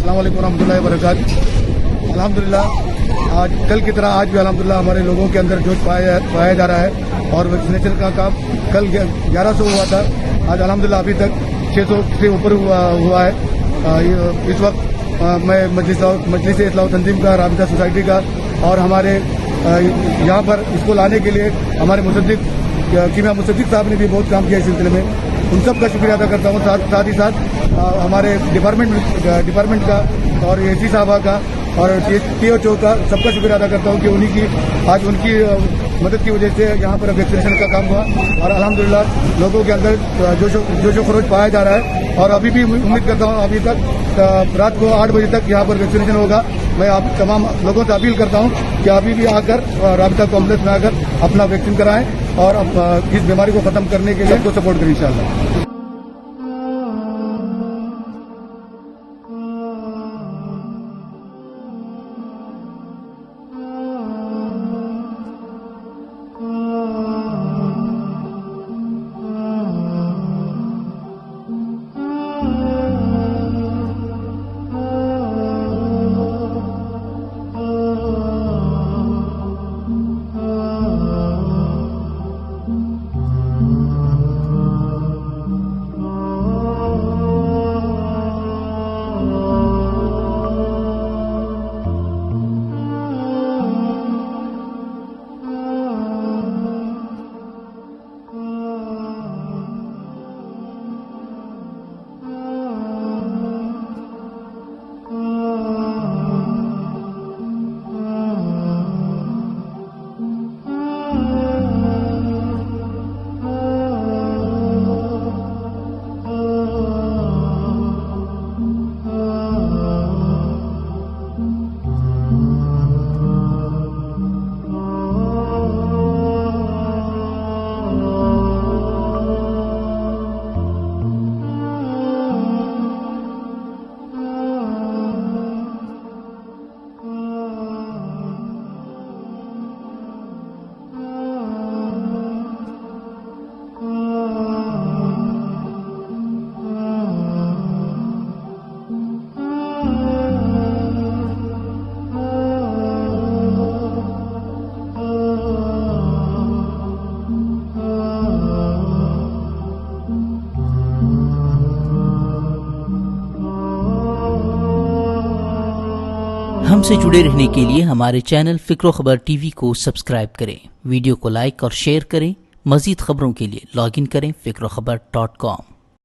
अस्सलाम वालेकुम रहमतुल्लाहि व बरकातहू। अल्हम्दुलिल्लाह आज कल की तरह आज भी अल्हम्दुलिल्लाह हमारे लोगों के अंदर जोश पाया जा रहा है और वैक्सीनेशन का काम कल 1100 हुआ था, आज अल्हम्दुलिल्लाह अभी तक 600 से ऊपर हुआ है। इस वक्त मैं मजलिस इस्लाह तंजीम का, राबिता सोसाइटी का और हमारे यहाँ पर इसको लाने के लिए हमारे मुसद्दिक कीमिया मुसद्दिक साहब ने भी बहुत काम किया इस सिलसिले में, उन सब का शुक्रिया अदा करता हूँ। साथ ही साथ हमारे डिपार्टमेंट का और एसी साहबा का और THO का सबका शुक्रिया अदा करता हूँ कि आज उनकी मदद की वजह से यहाँ पर वैक्सीनेशन का काम हुआ और अल्हम्दुलिल्लाह लोगों के अंदर जोशो खरोश पाया जा रहा है और अभी भी उम्मीद करता हूँ अभी तक रात को 8 बजे तक यहाँ पर वैक्सीनेशन होगा। मैं आप तमाम लोगों से अपील करता हूँ कि अभी भी आकर राबिता कॉम्प्लेक्स में आकर अपना वैक्सीन कराएं और इस बीमारी को खत्म करने के लिए सबको सपोर्ट करें इंशाअल्लाह। हमसे जुड़े रहने के लिए हमारे चैनल फिक्र खबर टीवी को सब्सक्राइब करें, वीडियो को लाइक और शेयर करें। मजीद खबरों के लिए लॉगिन करें fikrokhabar.com।